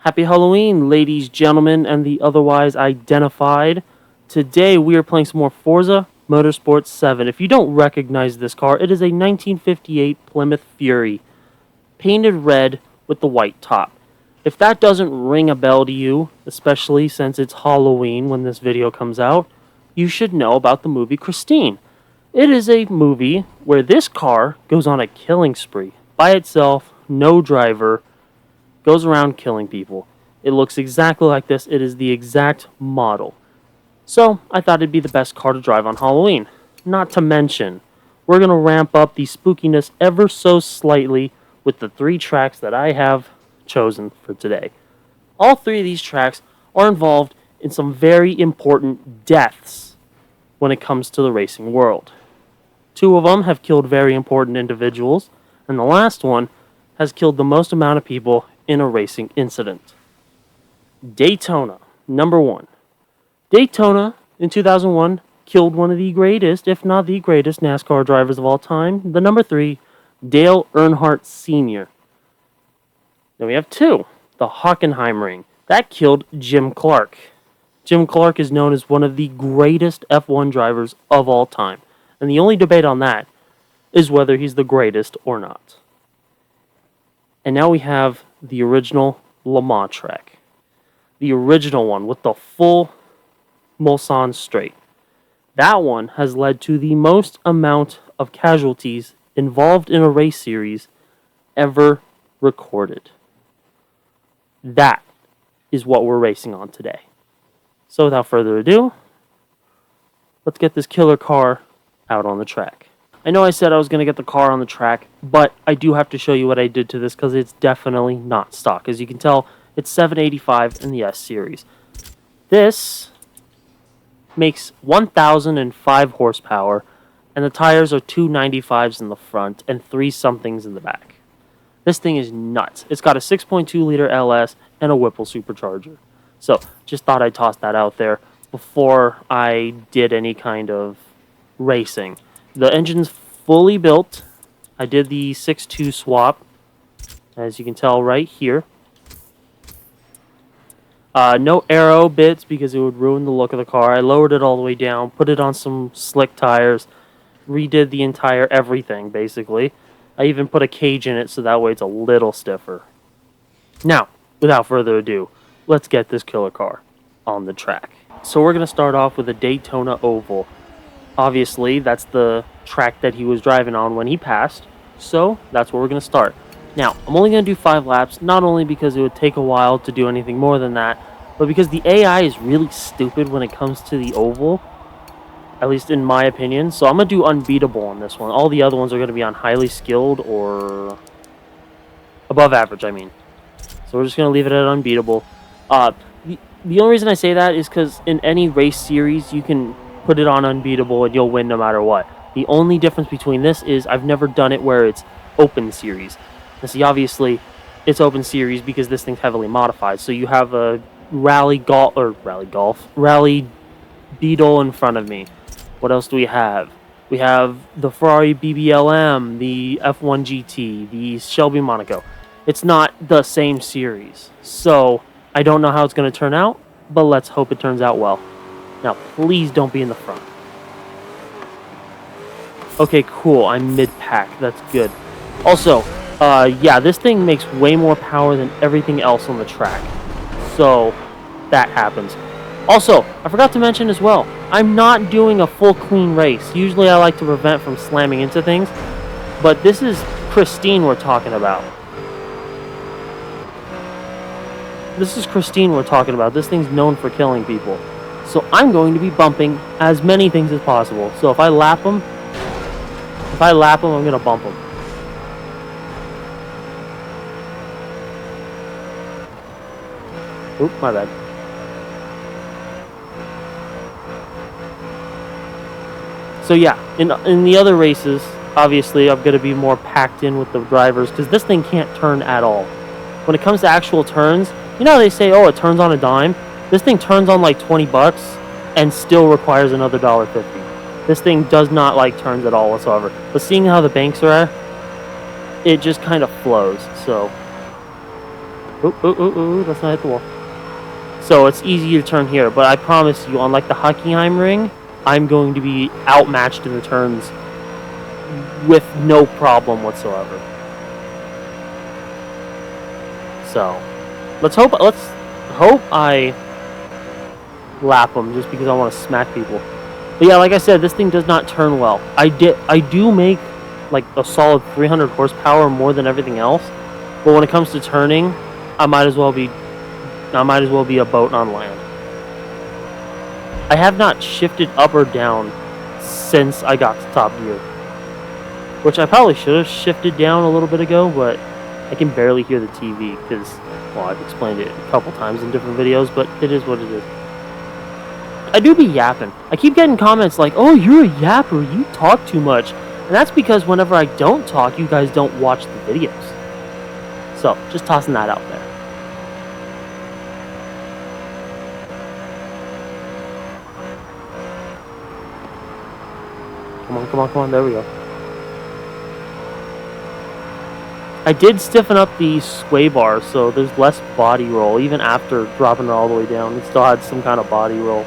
Happy Halloween, ladies, gentlemen, and the otherwise identified. Today we are playing some more Forza Motorsport 7. If you don't recognize this car, it is a 1958 Plymouth Fury, painted red with the white top. If that doesn't ring a bell to you, especially since it's Halloween when this video comes out, you should know about the movie Christine. It is a movie where this car goes on a killing spree by itself, no driver, goes around killing people. It looks exactly like this. It is the exact model. So I thought it'd be the best car to drive on Halloween. Not to mention, we're going to ramp up the spookiness ever so slightly with the 3 tracks that I have chosen for today. All 3 of these tracks are involved in some very important deaths when it comes to the racing world. 2 of them have killed very important individuals, and the last one has killed the most amount of people in a racing incident. Daytona, number 1. Daytona, in 2001, killed one of the greatest, if not the greatest, NASCAR drivers of all time, the number 3, Dale Earnhardt Sr. Then we have 2, the Hockenheimring. That killed Jim Clark. Jim Clark is known as one of the greatest F1 drivers of all time, and the only debate on that is whether he's the greatest or not. And now we have the original Le Mans track. The original one with the full Mulsanne straight. That one has led to the most amount of casualties involved in a race series ever recorded. That is what we're racing on today. So without further ado, let's get this killer car out on the track. I know I said I was going to get the car on the track, but I do have to show you what I did to this because it's definitely not stock. As you can tell, it's 785 in the S series. This makes 1,005 horsepower, and the tires are 295s in the front and 3 somethings in the back. This thing is nuts. It's got a 6.2 liter LS and a Whipple supercharger. So, just thought I'd toss that out there before I did any kind of racing. The engine's fully built. I did the 6.2 swap, as you can tell right here. No aero bits because it would ruin the look of the car. I lowered it all the way down, put it on some slick tires, redid the entire everything, basically. I even put a cage in it so that way it's a little stiffer. Now, without further ado, let's get this killer car on the track. So we're going to start off with a Daytona Oval. Obviously, that's the track that he was driving on when he passed, so that's where we're going to start. Now, I'm only going to do 5 laps, not only because it would take a while to do anything more than that, but because the AI is really stupid when it comes to the oval, at least in my opinion. So I'm going to do unbeatable on this one. All the other ones are going to be on highly skilled or above average, I mean. So we're just going to leave it at unbeatable. The only reason I say that is because in any race series, you can put it on unbeatable and you'll win no matter what. The only difference between this is I've never done it where it's open series. Now see, obviously, it's open series because this thing's heavily modified. So you have a rally Beetle in front of me. What else do we have? We have the Ferrari BBLM, the F1 GT, the Shelby Monaco. It's not the same series. So I don't know how it's going to turn out, but let's hope it turns out well. Now, please don't be in the front. Okay, cool. I'm mid-pack. That's good. Also, yeah, this thing makes way more power than everything else on the track. So, that happens. Also, I forgot to mention as well, I'm not doing a full clean race. Usually I like to prevent from slamming into things, but this is Christine we're talking about. This is Christine we're talking about. This thing's known for killing people. So I'm going to be bumping as many things as possible. So if I lap them, I'm going to bump them. Oop, my bad. So yeah, in the other races, obviously I'm going to be more packed in with the drivers because this thing can't turn at all. When it comes to actual turns, you know how they say, oh, it turns on a dime? This thing turns on like $20 and still requires another $1.50. This thing does not like turns at all whatsoever. But seeing how the banks are at, it just kind of flows. So Ooh, ooh, ooh, ooh, let's not hit the wall. So it's easy to turn here, but I promise you, unlike the Hockenheim ring, I'm going to be outmatched in the turns with no problem whatsoever. So let's hope I lap them just because I want to smack people. But yeah, like I said, this thing does not turn well. I do make like a solid 300 horsepower more than everything else, but when it comes to turning, I might as well be a boat on land. I have not shifted up or down since I got to top gear, which I probably should have shifted down a little bit ago, but I can barely hear the TV because, well, I've explained it a couple times in different videos, but it is what it is. I do be yapping. I keep getting comments like, "Oh, you're a yapper, you talk too much." And that's because whenever I don't talk, you guys don't watch the videos. So, just tossing that out there. Come on, come on, come on, there we go. I did stiffen up the sway bar, so there's less body roll, even after dropping it all the way down. It still had some kind of body roll.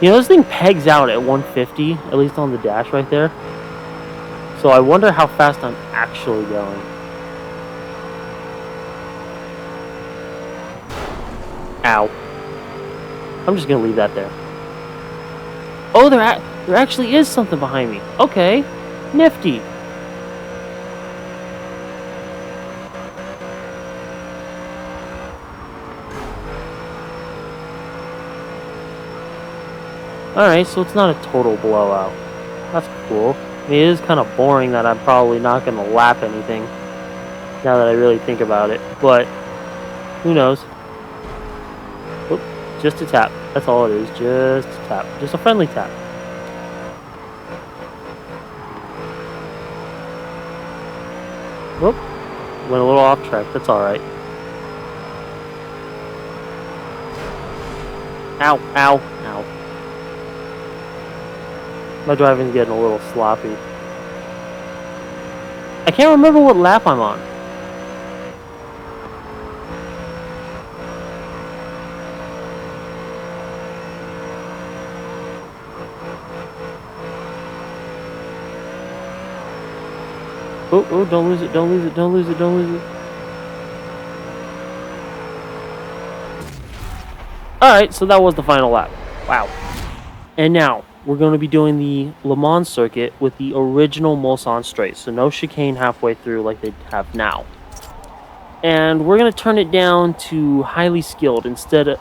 You know, this thing pegs out at 150, at least on the dash right there. So I wonder how fast I'm actually going. Ow. I'm just gonna leave that there. Oh, there actually is something behind me. Okay. Nifty. Alright, so it's not a total blowout. That's cool. I mean, it is kind of boring that I'm probably not going to lap anything, now that I really think about it. But, who knows? Oop, just a tap. That's all it is. Just a tap. Just a friendly tap. Whoop. Went a little off track. That's alright. Ow, ow, ow. My driving's getting a little sloppy. I can't remember what lap I'm on. Oh, oh, don't lose it, don't lose it, don't lose it, don't lose it. Alright, so that was the final lap. Wow. And now, we're going to be doing the Le Mans circuit with the original Mulsanne straight. So no chicane halfway through like they have now. And we're going to turn it down to highly skilled instead,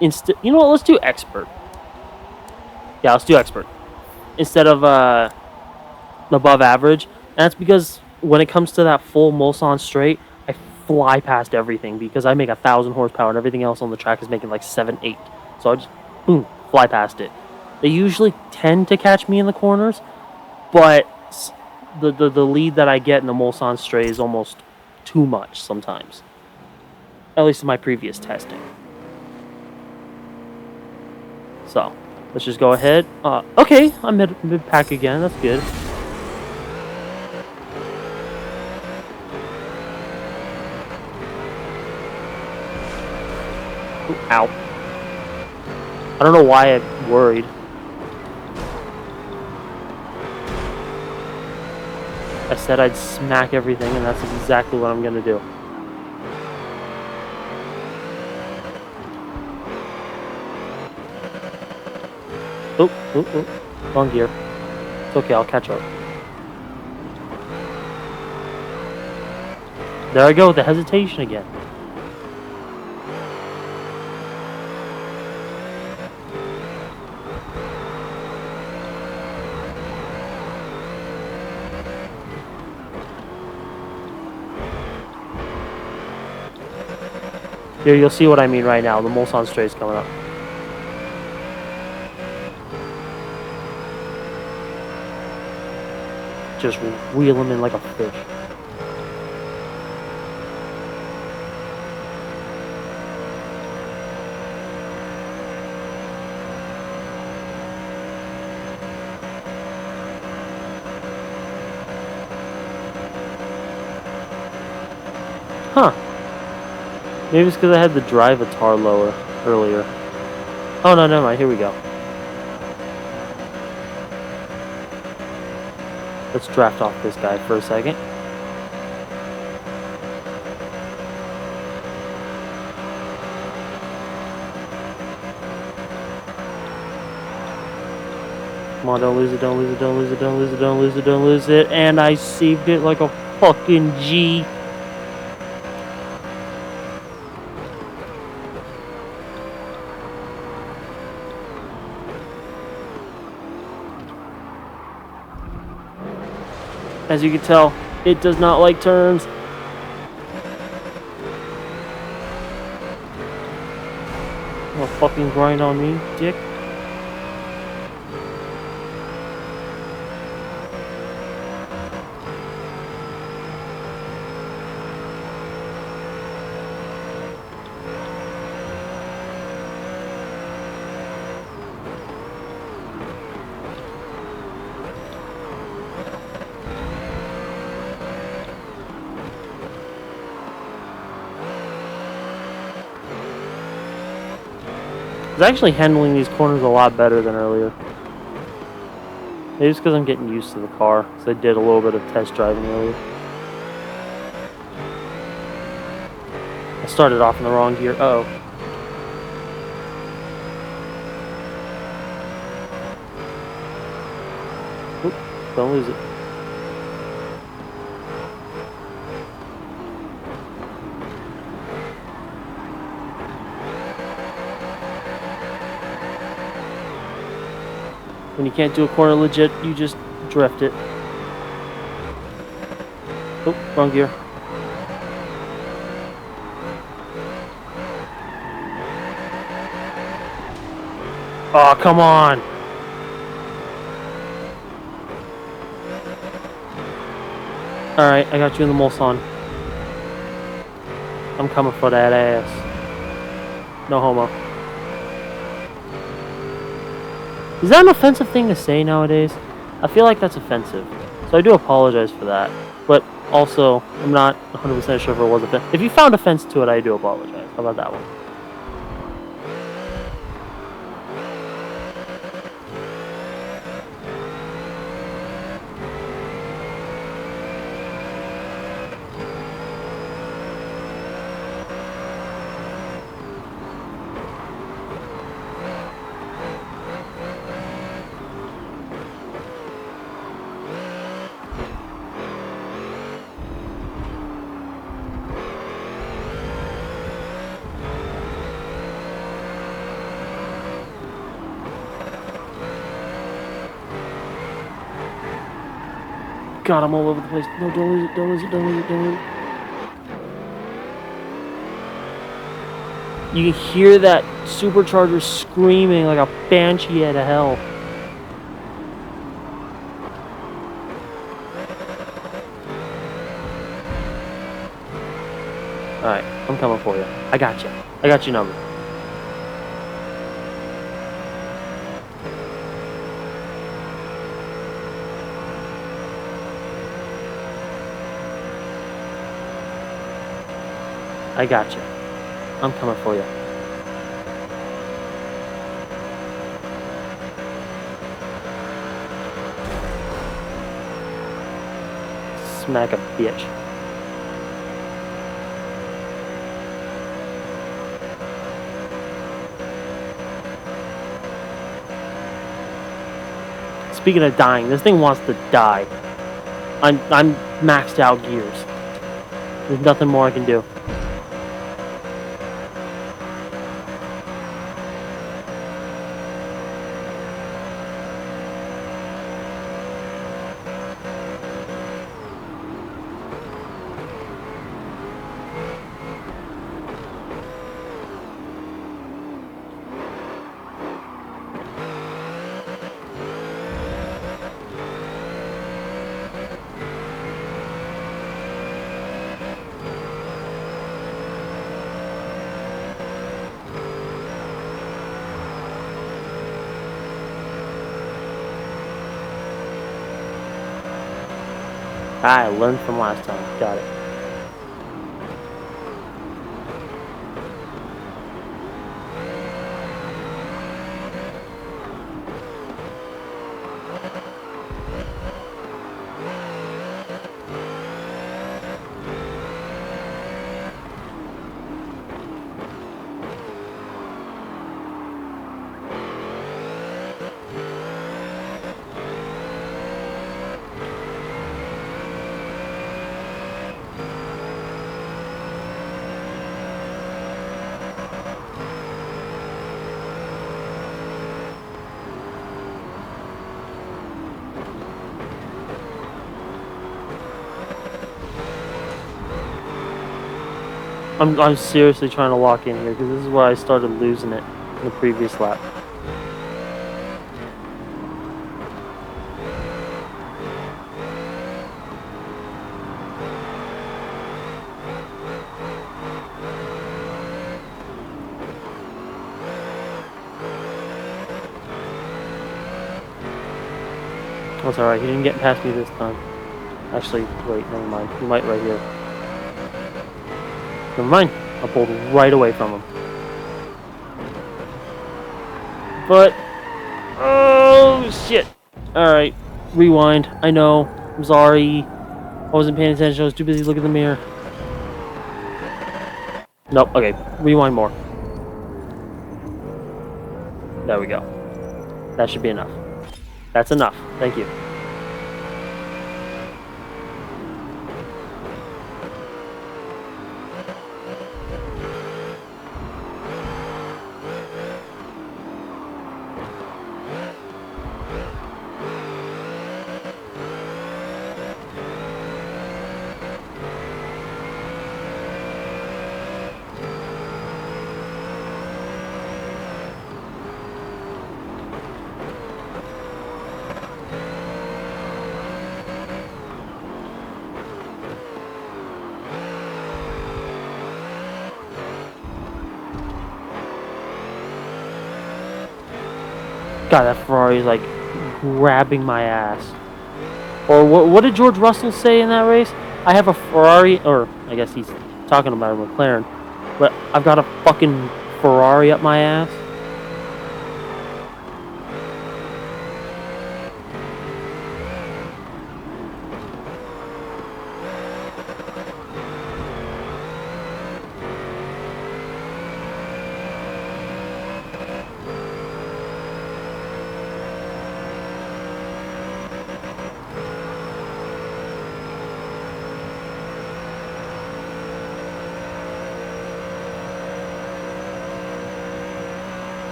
you know what, let's do expert. Yeah, let's do expert. Instead of above average. And that's because when it comes to that full Mulsanne straight, I fly past everything because I make 1,000 horsepower and everything else on the track is making like 7, 8. So I just, boom, fly past it. They usually tend to catch me in the corners, but the lead that I get in the Mulsanne straight is almost too much sometimes. At least in my previous testing. So, let's just go ahead. Okay, I'm mid-pack again. That's good. Ooh, ow. I don't know why I'm worried. I said I'd smack everything, and that's exactly what I'm gonna do. Oh, oh, oh. Wrong gear. It's okay, I'll catch up. There I go with the hesitation again. Here, you'll see what I mean right now. The Mulsanne straight's coming up. Just reel him in like a fish. Huh. Maybe it's because I had the drive a tar lower earlier. Oh, no, never mind. Here we go. Let's draft off this guy for a second. Come on, don't lose it, don't lose it, don't lose it, don't lose it, don't lose it, don't lose it. And I saved it like a fucking G. As you can tell, it does not like turns. Don't fucking grind on me, dick. I was actually handling these corners a lot better than earlier. Maybe it's because I'm getting used to the car, because I did a little bit of test driving earlier. I started off in the wrong gear. Uh-oh. Oop, don't lose it. When you can't do a corner legit, you just drift it. Oh, wrong gear. Oh, come on! Alright, I got you in the Mulsanne. I'm coming for that ass. No homo. Is that an offensive thing to say nowadays? I feel like that's offensive. So I do apologize for that. But also, I'm not 100% sure if it was offensive. If you found offense to it, I do apologize. How about that one? God, I'm all over the place. No, don't lose it, don't lose it, don't lose it, don't lose it. You can hear that supercharger screaming like a banshee out of hell. Alright, I'm coming for you. I got you. I got your number. I got you. I'm coming for you. Smack a bitch. Speaking of dying, this thing wants to die. I'm maxed out gears. There's nothing more I can do. I learned from last time. Got it. I'm seriously trying to lock in here because this is where I started losing it in the previous lap. That's alright, he didn't get past me this time. Actually, wait, never mind. He might right here. Never mind. I pulled right away from him. But, oh shit. Alright, rewind. I know. I'm sorry. I wasn't paying attention. I was too busy looking in the mirror. Nope, okay. Rewind more. There we go. That should be enough. That's enough. Thank you. God, that Ferrari's like grabbing my ass. Or what did George Russell say in that race? I have a Ferrari, or I guess he's talking about a McLaren, but I've got a fucking Ferrari up my ass.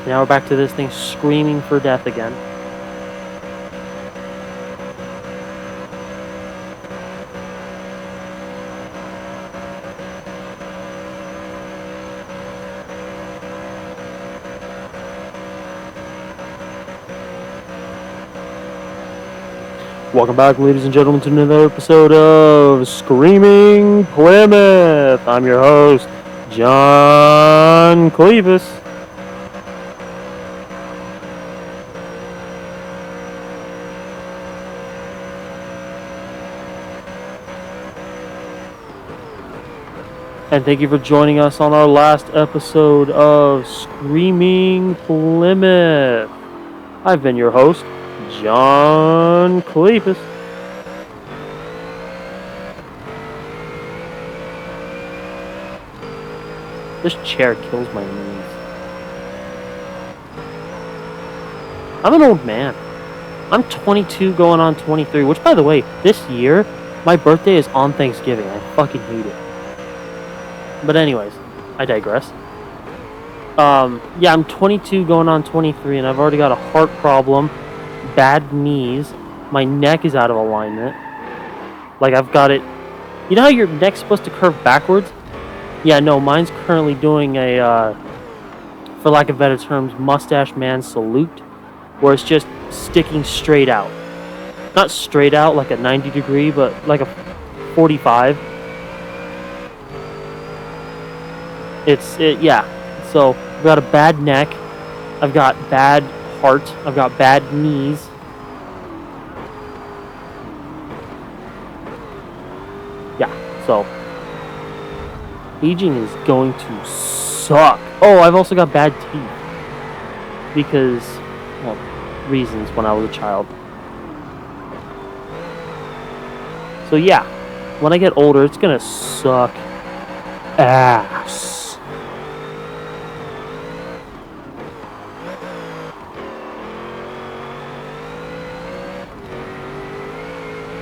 Now we're back to this thing screaming for death again. Welcome back, ladies and gentlemen, to another episode of Screaming Plymouth. I'm your host, John Clevis. And thank you for joining us on our last episode of Screaming Plymouth. I've been your host, John Clevis. This chair kills my knees. I'm an old man. I'm 22 going on 23, which, by the way, this year, my birthday is on Thanksgiving. I fucking hate it. But anyways, I digress. Yeah, I'm 22 going on 23, and I've already got a heart problem, bad knees, my neck is out of alignment. Like, I've got it... You know how your neck's supposed to curve backwards? Yeah, no, mine's currently doing a, for lack of better terms, mustache man salute, where it's just sticking straight out. Not straight out like a 90 degree, but like a 45. Yeah. So, I've got a bad neck, I've got bad heart, I've got bad knees. Yeah, so, aging is going to suck. Oh, I've also got bad teeth. Because, well, reasons when I was a child. So yeah, when I get older, it's gonna suck ass.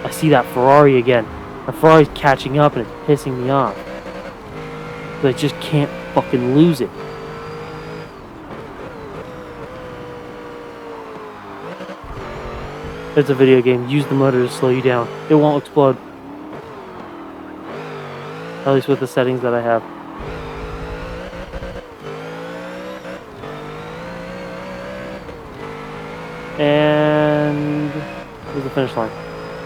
I see that Ferrari again. The Ferrari's catching up and it's pissing me off. But I just can't fucking lose it. It's a video game. Use the motor to slow you down. It won't explode. At least with the settings that I have. And where's the finish line?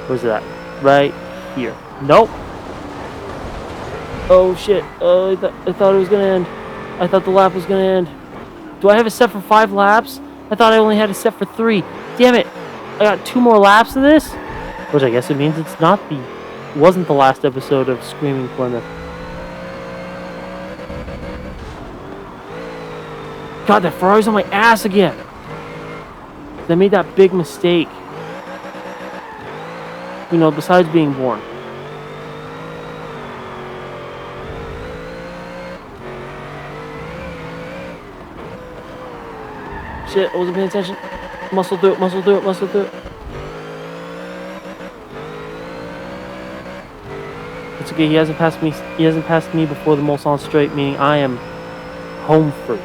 Where's it at? Right here. Nope. Oh shit. I thought it was gonna end. I thought the lap was gonna end. Do I have it set for 5 laps? I thought I only had it set for 3. Damn it. I got 2 more laps of this? Which I guess it means it's not wasn't the last episode of Screaming Plymouth. God, that Ferrari's on my ass again. They made that big mistake. You know, besides being born. Shit, I wasn't paying attention. Muscle through it, muscle through it, muscle through it. It's okay, he hasn't passed me before the Mulsanne straight, meaning I am home free.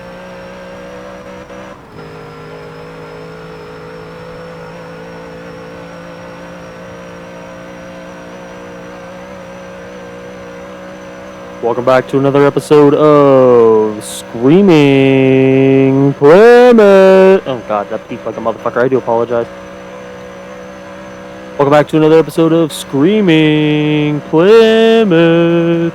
Welcome back to another episode of Screaming Plymouth. Oh god, that beeped like a motherfucker. I do apologize. Welcome back to another episode of Screaming Plymouth.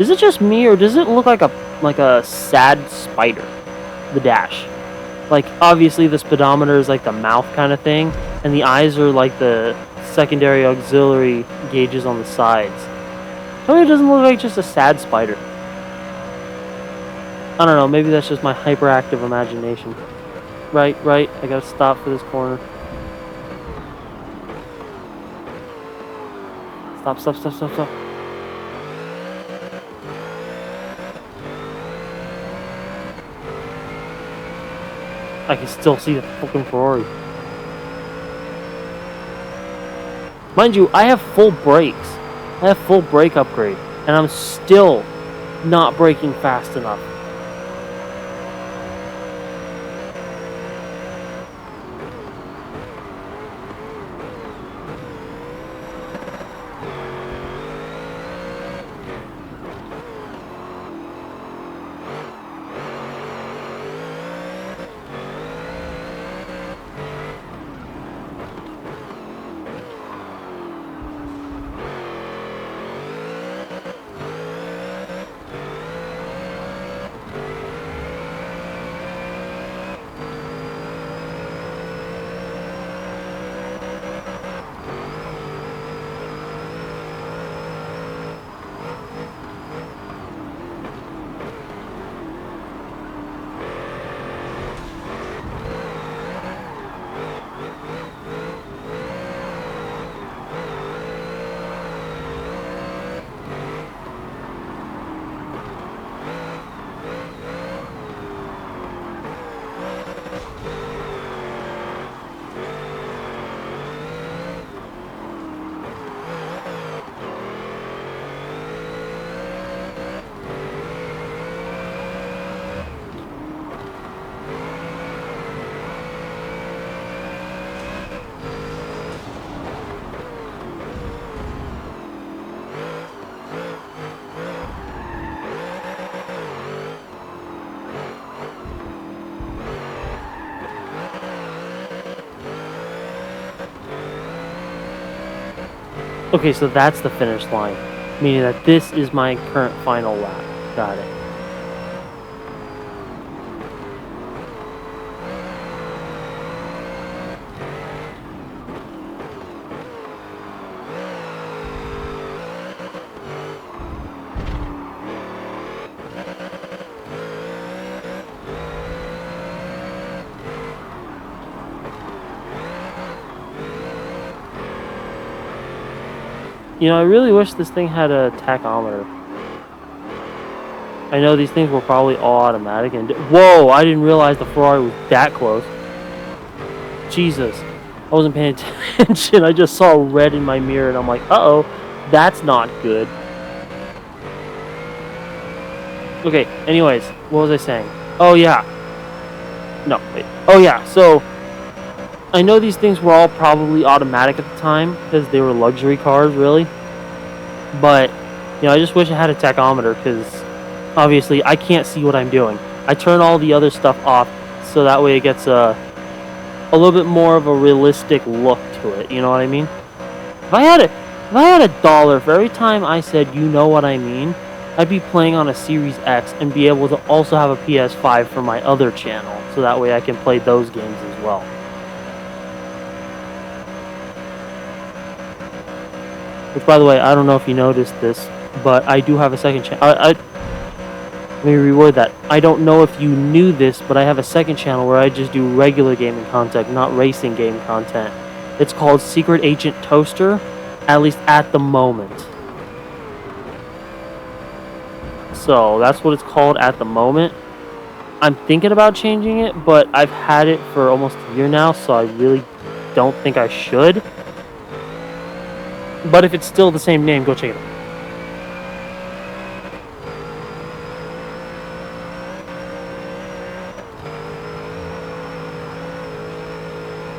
Is it just me, or does it look like a sad spider? The dash. Like, obviously the speedometer is like the mouth kind of thing, and the eyes are like the secondary auxiliary gauges on the sides. Tell me it doesn't look like just a sad spider. I don't know, maybe that's just my hyperactive imagination. Right, I gotta stop for this corner. Stop. I can still see the fucking Ferrari. Mind you, I have full brakes. I have full brake upgrade, and I'm still not braking fast enough. Okay, so that's the finish line, meaning that this is my current final lap. Got it. You know, I really wish this thing had a tachometer. I know these things were probably all automatic and... Whoa! I didn't realize the Ferrari was that close. Jesus. I wasn't paying attention. I just saw red in my mirror and I'm like, uh-oh, that's not good. Okay, anyways, what was I saying? Oh, yeah. No, wait. Oh, yeah, so... I know these things were all probably automatic at the time because they were luxury cars, really. But, you know, I just wish I had a tachometer because obviously I can't see what I'm doing. I turn all the other stuff off so that way it gets a little bit more of a realistic look to it. You know what I mean? If I had a dollar for every time I said you know what I mean, I'd be playing on a Series X and be able to also have a PS5 for my other channel, so that way I can play those games as well. Which, by the way, I don't know if you noticed this, but I do have a second channel. Let me reword that. I don't know if you knew this, but I have a second channel where I just do regular gaming content, not racing game content. It's called Secret Agent Toaster, at least at the moment. So that's what it's called at the moment. I'm thinking about changing it, but I've had it for almost a year now, so I really don't think I should. But if it's still the same name, go check it out.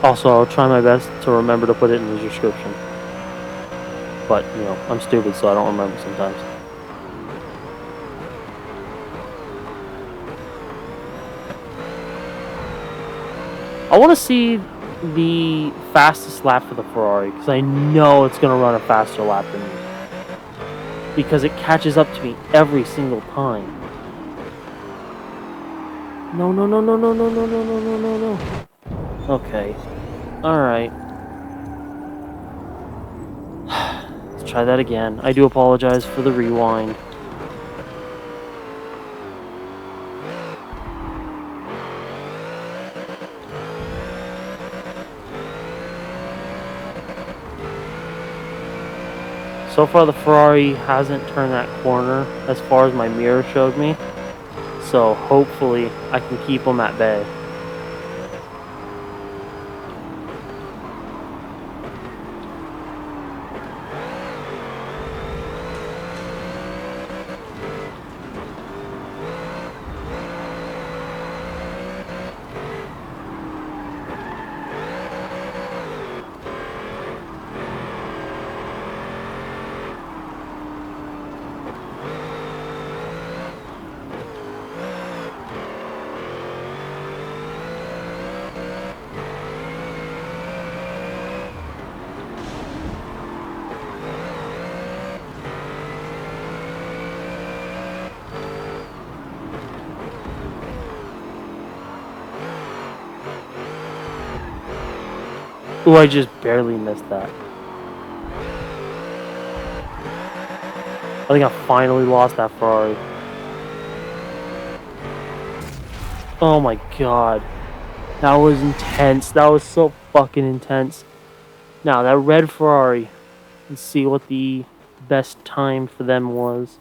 Also, I'll try my best to remember to put it in the description. But, you know, I'm stupid, so I don't remember sometimes. I want to see the fastest lap for the Ferrari, because I know it's going to run a faster lap than me. Because it catches up to me every single time. No, no, no, no, no, no, no, no, no, no, no, no. Okay. Alright. Let's try that again. I do apologize for the rewind. So far the Ferrari hasn't turned that corner as far as my mirror showed me. So hopefully I can keep them at bay. Ooh, I just barely missed that. I think I finally lost that Ferrari. Oh my god. That was intense. That was so fucking intense. Now, that red Ferrari. Let's see what the best time for them was.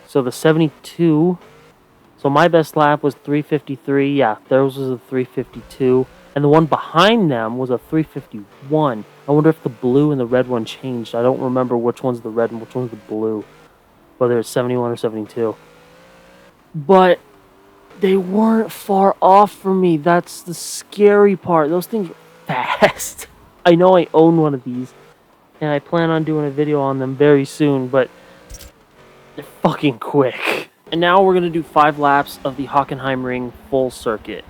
So the 72. So my best lap was 3:53. Yeah, theirs was a 3:52. And the one behind them was a 3:51. I wonder if the blue and the red one changed. I don't remember which one's the red and which one's the blue. Whether it's 71 or 72. But they weren't far off from me. That's the scary part. Those things are fast. I know I own one of these. And I plan on doing a video on them very soon. But they're fucking quick. And now we're going to do 5 laps of the Hockenheimring full circuit.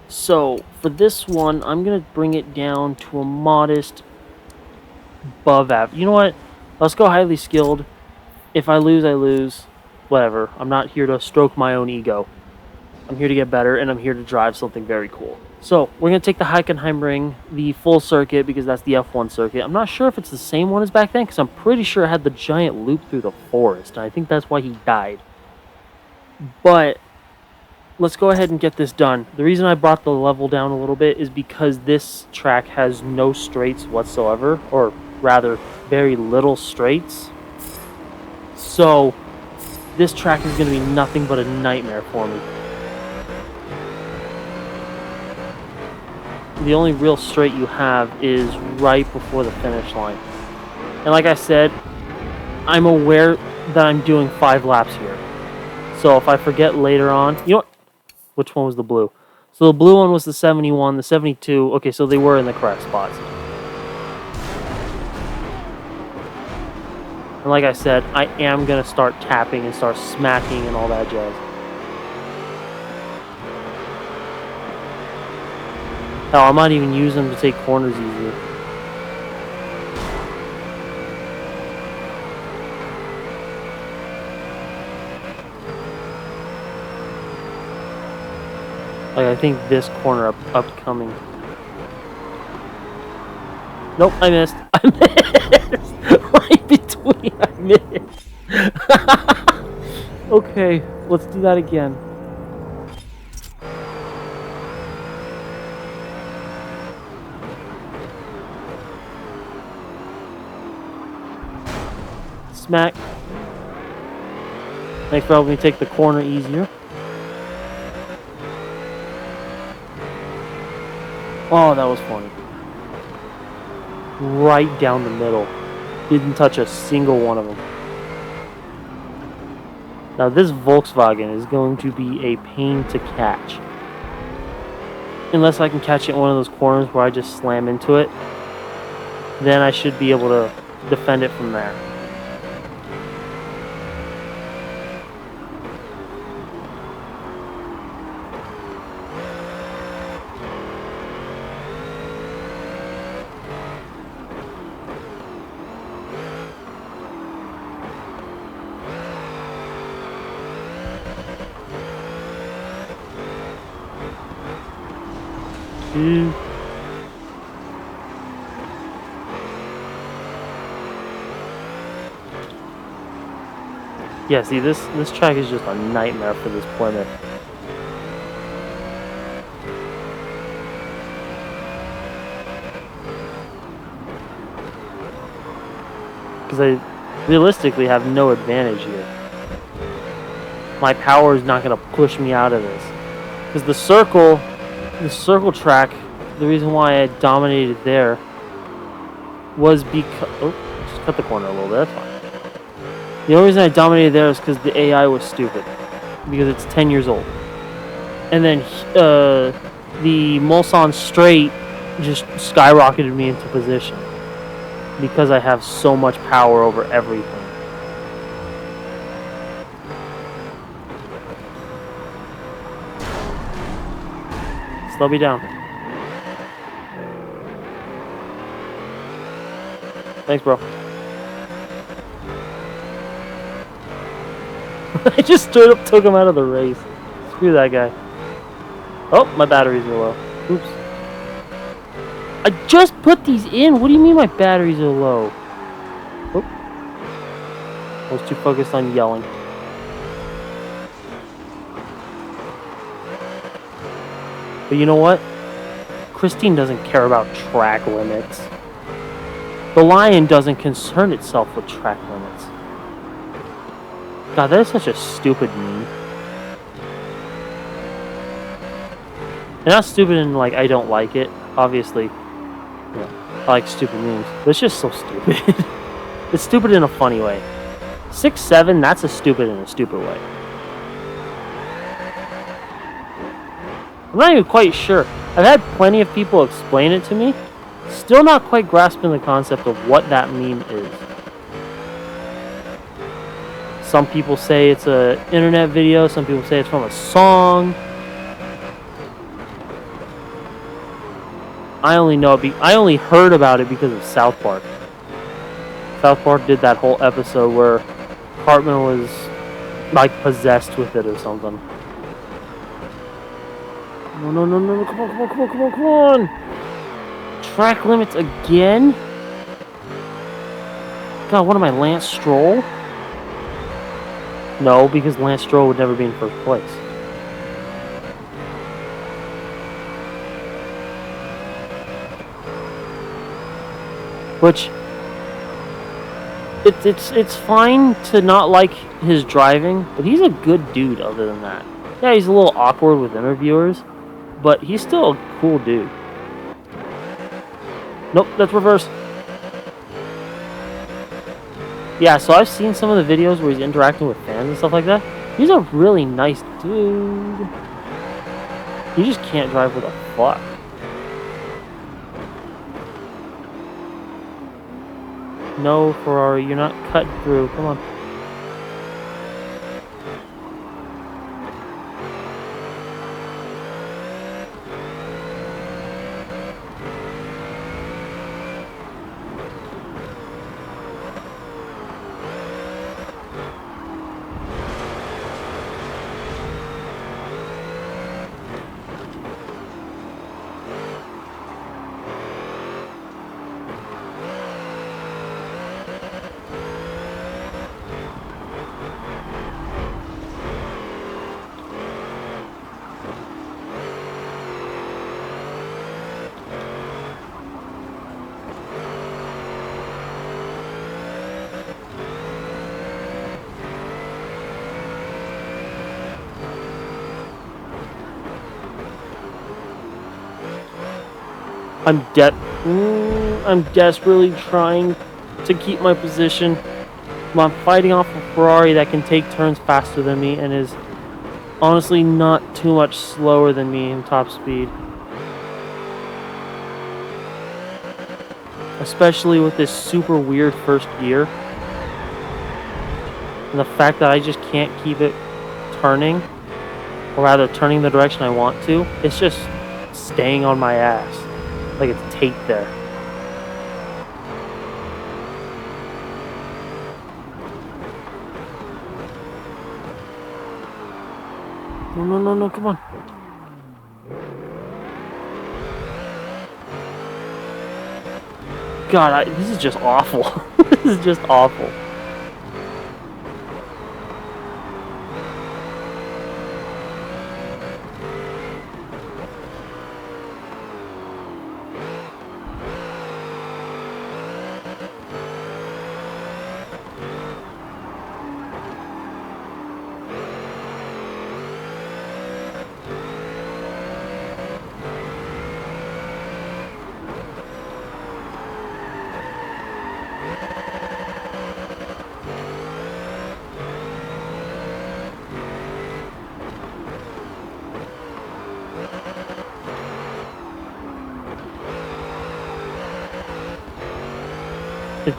So, for this one, I'm going to bring it down to a modest above average. You know what? Let's go highly skilled. If I lose, I lose. Whatever. I'm not here to stroke my own ego. I'm here to get better, and I'm here to drive something very cool. So, we're going to take the Hockenheimring, the full circuit, because that's the F1 circuit. I'm not sure if it's the same one as back then, because I'm pretty sure it had the giant loop through the forest, and I think that's why he died. But let's go ahead and get this done. The reason I brought the level down a little bit is because this track has no straights whatsoever, or rather, very little straights. So, this track is going to be nothing but a nightmare for me. The only real straight you have is right before the finish line. And like I said, I'm aware that I'm doing 5 laps here. So if I forget later on, you know what? Which one was the blue? So the blue one was the 71, the 72. Okay, so they were in the correct spots. And like I said, I am going to start tapping and start smacking and all that jazz. Hell, I might even use them to take corners easier. Like, I think this corner upcoming. Nope, I missed. I missed! Right between, I missed. Okay, let's do that again. Smack. Thanks for helping me take the corner easier. Oh, that was funny. Right down the middle. Didn't touch a single one of them. Now this Volkswagen is going to be a pain to catch. Unless I can catch it in one of those corners where I just slam into it, then I should be able to defend it from there. Yeah, see, this track is just a nightmare for this Plymouth. Because I realistically have no advantage here. My power is not going to push me out of this. Because the circle track, the reason why I dominated there was because... Oh, just cut the corner a little bit, that's fine. The only reason I dominated there is because the AI was stupid. Because it's 10 years old. And then the Mulsanne straight just skyrocketed me into position. Because I have so much power over everything. Slow me down. Thanks, bro. I just straight up took him out of the race. Screw that guy. Oh, my batteries are low. Oops. I just put these in. What do you mean my batteries are low? Oh. I was too focused on yelling. But you know what? Christine doesn't care about track limits. The Lion doesn't concern itself with track limits. God, that is such a stupid meme. And not stupid in, like, I don't like it. Obviously, you know, I like stupid memes. But it's just so stupid. It's stupid in a funny way. 6'7", that's a stupid in a stupid way. I'm not even quite sure. I've had plenty of people explain it to me. Still not quite grasping the concept of what that meme is. Some people say it's an internet video. Some people say it's from a song. I only heard about it because of South Park. South Park did that whole episode where Cartman was like possessed with it or something. No, come on. Track limits again? God, what am I, Lance Stroll? No, because Lance Stroll would never be in first place. Which, it's fine to not like his driving, but he's a good dude other than that. Yeah, he's a little awkward with interviewers, but he's still a cool dude. Nope, that's reverse. Yeah, so I've seen some of the videos where he's interacting with fans and stuff like that. He's a really nice dude. You just can't drive with a fuck. No, Ferrari, you're not cutting through. Come on. I'm desperately trying to keep my position. I'm fighting off a Ferrari that can take turns faster than me and is honestly not too much slower than me in top speed. Especially with this super weird first gear. And the fact that I just can't keep it turning, or rather turning the direction I want to, it's just staying on my ass. Like it's taped there. No, come on. God, this is just awful. This is just awful.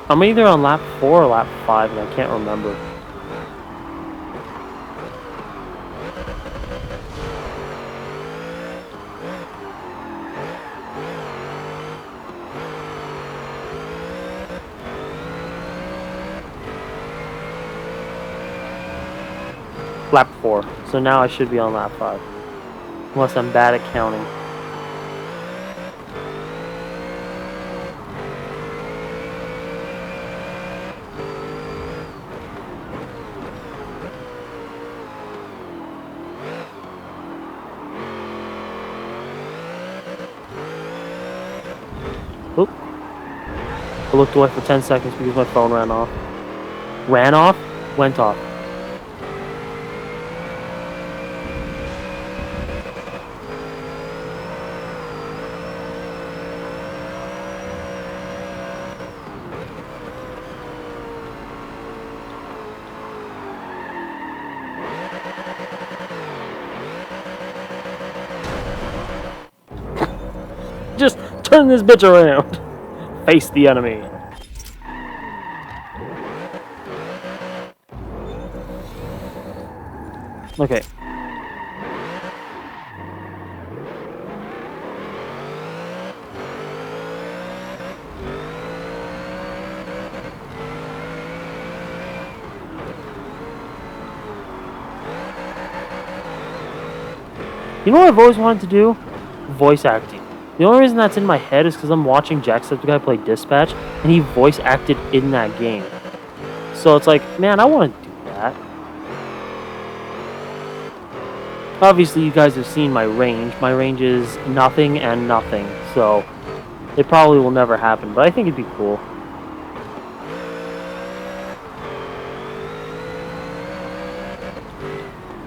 I'm either on lap 4 or lap 5, and I can't remember. Lap 4. So now I should be on lap 5. Unless I'm bad at counting. Oop. I looked away for 10 seconds because my phone ran off. Ran off? Went off. Just turn this bitch around. Face the enemy. Okay. You know what I've always wanted to do? Voice acting. The only reason that's in my head is because I'm watching Jacksepticeye play Dispatch, and he voice acted in that game. So it's like, man, I want to do that. Obviously, you guys have seen my range. My range is nothing and nothing, so it probably will never happen, but I think it'd be cool.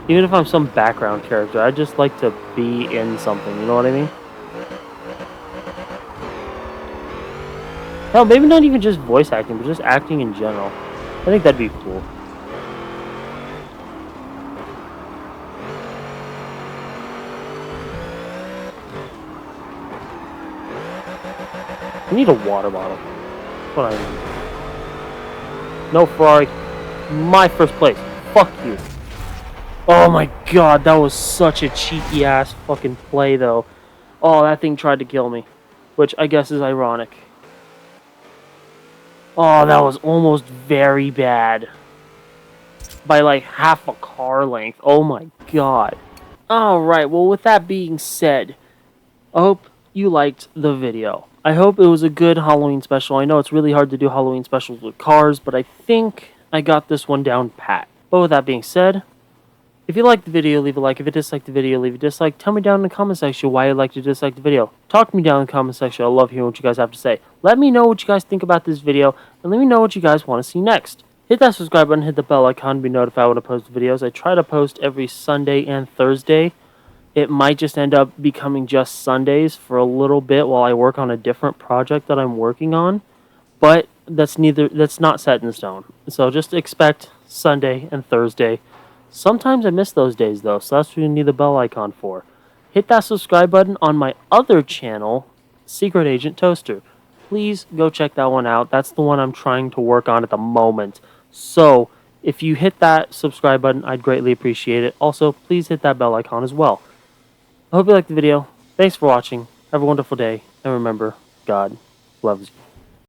Even if I'm some background character, I'd just like to be in something, you know what I mean? Hell, maybe not even just voice acting, but just acting in general. I think that'd be cool. I need a water bottle. That's what I need. No, Ferrari. My first place. Fuck you. Oh my god, that was such a cheeky ass fucking play though. Oh, that thing tried to kill me. Which I guess is ironic. Oh, that was almost very bad. By like half a car length. Oh my god. Alright, well with that being said, I hope you liked the video. I hope it was a good Halloween special. I know it's really hard to do Halloween specials with cars, but I think I got this one down pat. But with that being said, if you liked the video, leave a like. If you disliked the video, leave a dislike. Tell me down in the comment section why you'd like to dislike the video. Talk to me down in the comment section. I love hearing what you guys have to say. Let me know what you guys think about this video, and let me know what you guys want to see next. Hit that subscribe button, hit the bell icon to be notified when I post videos. I try to post every Sunday and Thursday. It might just end up becoming just Sundays for a little bit while I work on a different project that I'm working on. But that's not set in stone. So just expect Sunday and Thursday. Sometimes I miss those days though, so that's what you need the bell icon for. Hit that subscribe button on my other channel, Secret Agent Toaster. Please go check that one out. That's the one I'm trying to work on at the moment. So, if you hit that subscribe button, I'd greatly appreciate it. Also, please hit that bell icon as well. I hope you liked the video. Thanks for watching. Have a wonderful day. And remember, God loves you.